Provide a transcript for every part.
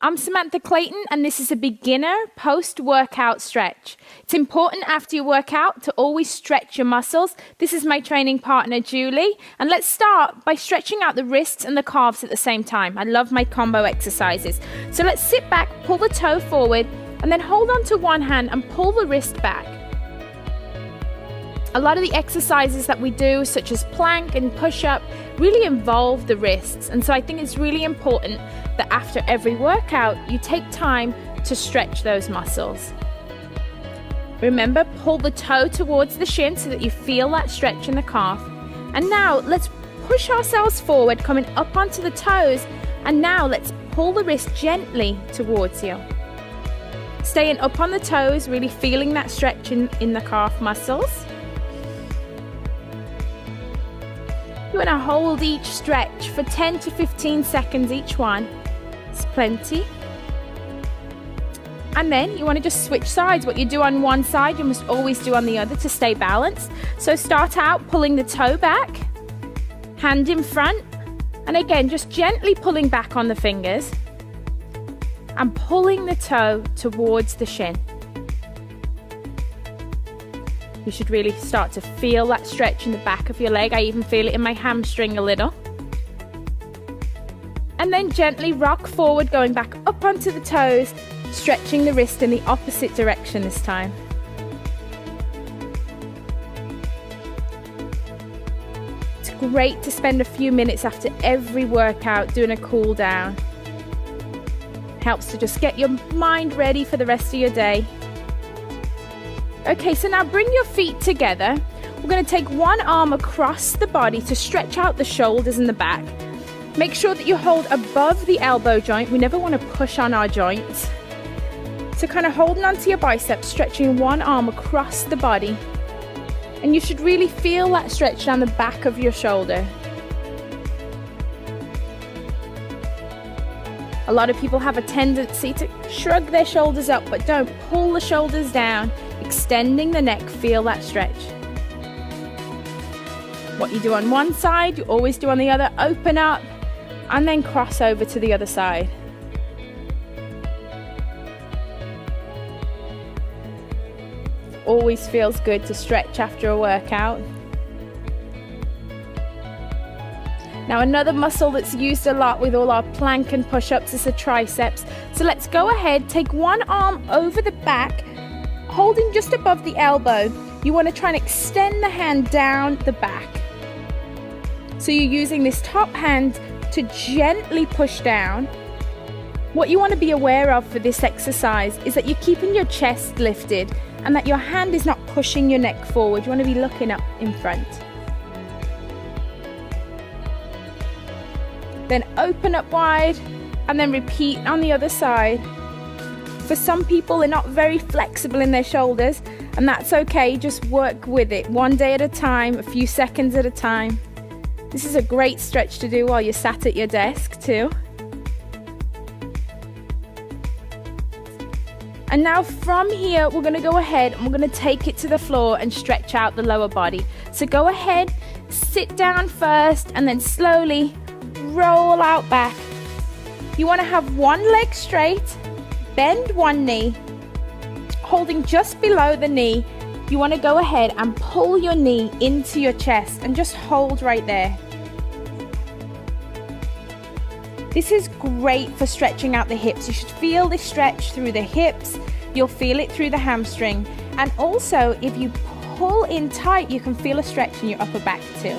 I'm Samantha Clayton, and this is a beginner post-workout stretch. It's important after your workout to always stretch your muscles. This is my training partner, Julie. And let's start by stretching out the wrists and the calves at the same time. I love my combo exercises. So let's sit back, pull the toe forward, and then hold on to one hand and pull the wrist back. A lot of the exercises that we do, such as plank and push-up, really involve the wrists. And so I think it's really important that after every workout, you take time to stretch those muscles. Remember, pull the toe towards the shin so that you feel that stretch in the calf. And now let's push ourselves forward, coming up onto the toes. And now let's pull the wrist gently towards you. Staying up on the toes, really feeling that stretch in the calf muscles. You want to hold each stretch for 10 to 15 seconds each one. It's plenty. And then you want to just switch sides. What you do on one side, you must always do on the other to stay balanced. So start out pulling the toe back, hand in front, and again, just gently pulling back on the fingers and pulling the toe towards the shin. You should really start to feel that stretch in the back of your leg. I even feel it in my hamstring a little. And then gently rock forward, going back up onto the toes, stretching the wrist in the opposite direction this time. It's great to spend a few minutes after every workout doing a cool down. Helps to just get your mind ready for the rest of your day. Okay, so now bring your feet together. We're going to take one arm across the body to stretch out the shoulders and the back. Make sure that you hold above the elbow joint. We never want to push on our joints. So kind of holding onto your biceps, stretching one arm across the body. And you should really feel that stretch down the back of your shoulder. A lot of people have a tendency to shrug their shoulders up, but don't. Pull the shoulders down, extending the neck, feel that stretch. What you do on one side, you always do on the other. Open up and then cross over to the other side. Always feels good to stretch after a workout. Now another muscle that's used a lot with all our plank and push-ups is the triceps. So let's go ahead, take one arm over the back, holding just above the elbow. You want to try and extend the hand down the back. So you're using this top hand to gently push down. What you want to be aware of for this exercise is that you're keeping your chest lifted and that your hand is not pushing your neck forward. You want to be looking up in front. Then open up wide and then repeat on the other side. For some people, they're not very flexible in their shoulders, and that's okay. Just work with it one day at a time, a few seconds at a time. This is a great stretch to do while you're sat at your desk too. And now from here, we're going to go ahead and we're going to take it to the floor and stretch out the lower body. So go ahead, sit down first, and then slowly roll out back. You want to have one leg straight, bend one knee, holding just below the knee. You want to go ahead and pull your knee into your chest and just hold right there. This is great for stretching out the hips. You should feel this stretch through the hips. You'll feel it through the hamstring. And also, if you pull in tight, you can feel a stretch in your upper back too.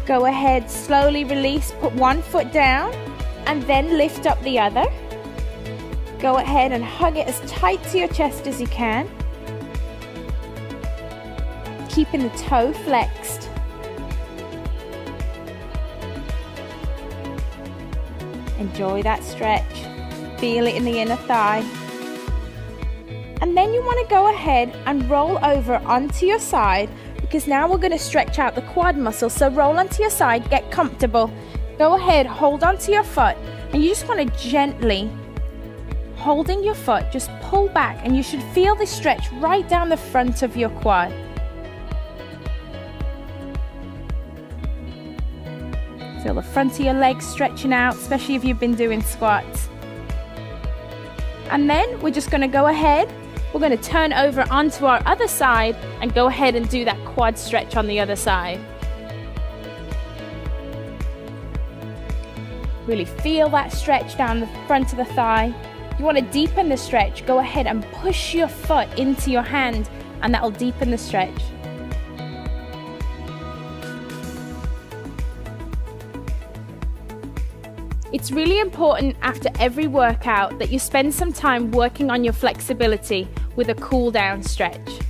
Go ahead, slowly release, put one foot down and then lift up the other. Go ahead and hug it as tight to your chest as you can. Keeping the toe flexed. Enjoy that stretch. Feel it in the inner thigh. And then you want to go ahead and roll over onto your side, because now we're going to stretch out the quad muscle. So roll onto your side, get comfortable. Go ahead, hold onto your foot, and you just want to gently, holding your foot, just pull back, and you should feel this stretch right down the front of your quad. So Feel the front of your legs stretching out, especially if you've been doing squats. And then we're just going to go ahead, we're going to turn over onto our other side and go ahead and do that quad stretch on the other side. Really feel that stretch down the front of the thigh. If you want to deepen the stretch, go ahead and push your foot into your hand and that will deepen the stretch. It's really important after every workout that you spend some time working on your flexibility with a cool down stretch.